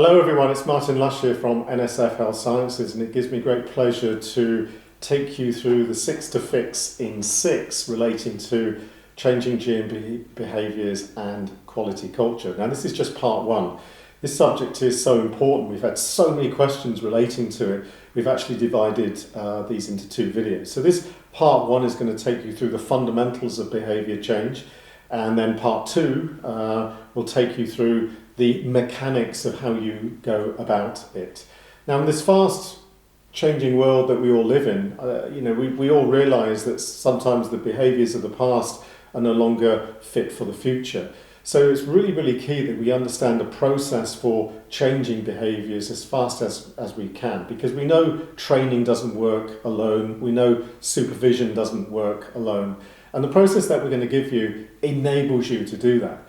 Hello everyone, it's Martin Lush here from NSF Health Sciences, and it gives me great pleasure to take you through the 6 to fix in 6 relating to changing GMP behaviours and quality culture. Now this is just part 1. This subject is so important, we've had so many questions relating to it, we've actually divided these into 2 videos. So this part 1 is going to take you through the fundamentals of behaviour change, and then part 2 will take you through the mechanics of how you go about it. Now in this fast changing world that we all live in, we all realise that sometimes the behaviours of the past are no longer fit for the future. So it's really key that we understand the process for changing behaviours as fast as we can, because we know training doesn't work alone, we know supervision doesn't work alone, and the process that we're going to give you enables you to do that.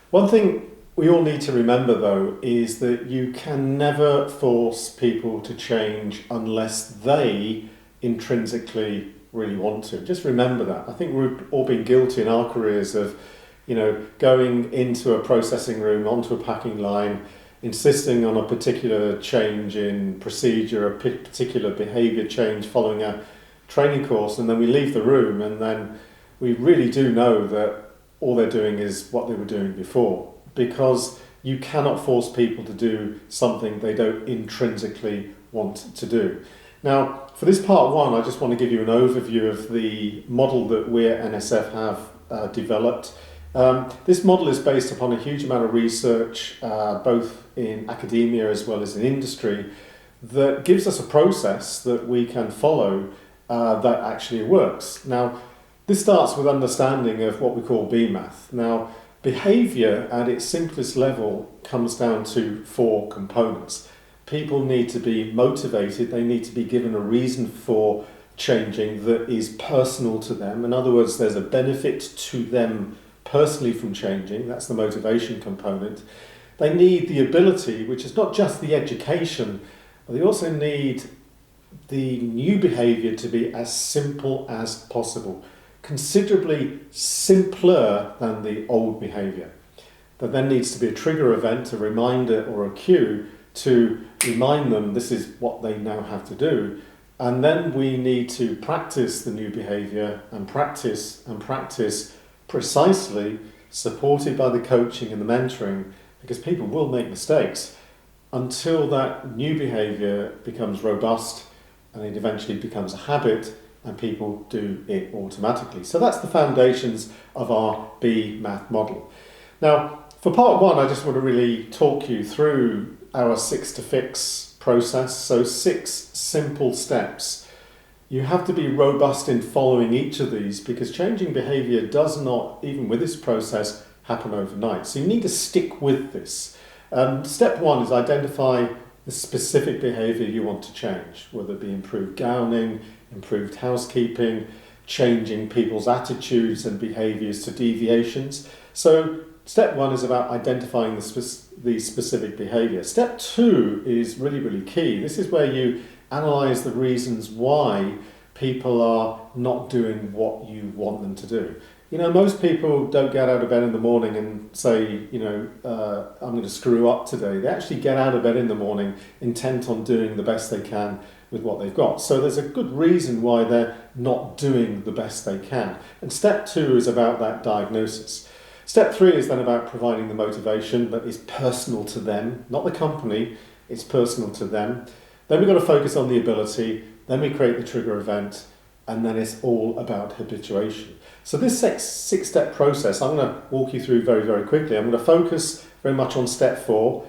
One thing we all need to remember though is that you can never force people to change unless they intrinsically really want to. Just remember that. I think we've all been guilty in our careers of going into a processing room, onto a packing line, insisting on a particular change in procedure, a particular behaviour change following a training course, and then we leave the room and then we really do know that all they're doing is what they were doing before, because you cannot force people to do something they don't intrinsically want to do. Now, for this part 1, I just want to give you an overview of the model that we at NSF have developed. This model is based upon a huge amount of research, both in academia as well as in industry, that gives us a process that we can follow that actually works. Now, this starts with understanding of what we call BMath. Now, behaviour at its simplest level comes down to 4 components. People need to be motivated, they need to be given a reason for changing that is personal to them. In other words, there's a benefit to them personally from changing, that's the motivation component. They need the ability, which is not just the education, but they also need the new behaviour to be as simple as possible, considerably simpler than the old behaviour. There then needs to be a trigger event, a reminder or a cue to remind them this is what they now have to do. And then we need to practice the new behaviour and practice precisely, supported by the coaching and the mentoring, because people will make mistakes until that new behaviour becomes robust and it eventually becomes a habit and people do it automatically. So that's the foundations of our BMath model. Now, for part 1, I just want to really talk you through our 6 to fix process. So 6 simple steps. You have to be robust in following each of these, because changing behaviour does not, even with this process, happen overnight. So you need to stick with this. Step 1 is identify the specific behaviour you want to change, whether it be improved gowning, improved housekeeping, changing people's attitudes and behaviours to deviations. So step 1 is about identifying the specific behaviour. Step 2 is really key. This is where you analyse the reasons why people are not doing what you want them to do. Most people don't get out of bed in the morning and say, I'm going to screw up today. They actually get out of bed in the morning intent on doing the best they can with what they've got. So there's a good reason why they're not doing the best they can. And step 2 is about that diagnosis. Step 3 is then about providing the motivation that is personal to them, not the company, it's personal to them. Then we've got to focus on the ability, then we create the trigger event, and then it's all about habituation. So this 6-step process, I'm going to walk you through very quickly. I'm going to focus very much on step 4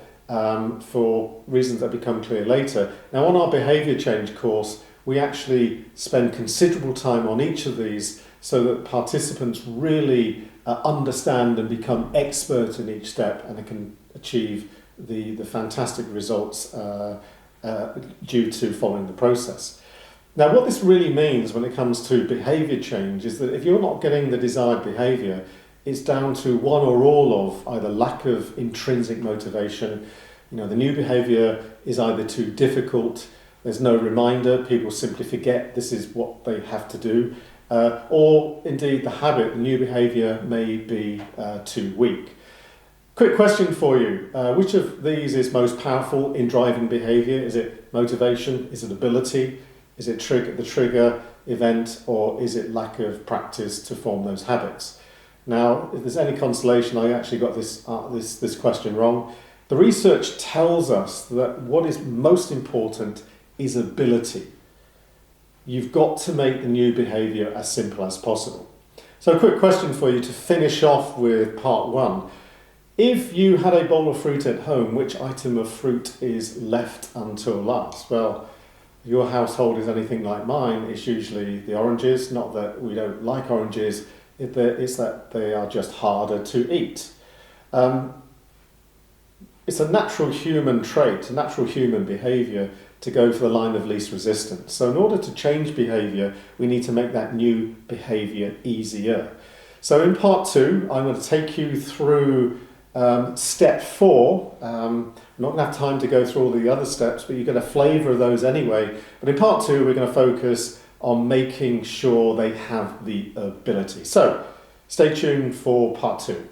for reasons that become clear later. Now on our behaviour change course, we actually spend considerable time on each of these so that participants really understand and become expert in each step, and they can achieve the fantastic results due to following the process. Now what this really means when it comes to behaviour change is that if you're not getting the desired behaviour, it's down to one or all of either lack of intrinsic motivation, the new behaviour is either too difficult, there's no reminder, people simply forget this is what they have to do, or indeed the habit, the new behaviour may be too weak. Quick question for you. Which of these is most powerful in driving behaviour? Is it motivation? Is it ability? Is it the trigger event? Or is it lack of practice to form those habits? Now, if there's any consolation, I actually got this question wrong. The research tells us that what is most important is ability. You've got to make the new behaviour as simple as possible. So a quick question for you to finish off with part one. If you had a bowl of fruit at home, which item of fruit is left until last? Well, if your household is anything like mine, it's usually the oranges. Not that we don't like oranges, it's that they are just harder to eat. It's a natural human trait, a natural human behaviour to go for the line of least resistance. So in order to change behaviour, we need to make that new behaviour easier. So in part two, I'm going to take you through step 4. I'm not going to have time to go through all the other steps, but you get a flavour of those anyway. But in part 2, we're going to focus on making sure they have the ability. So stay tuned for part 2.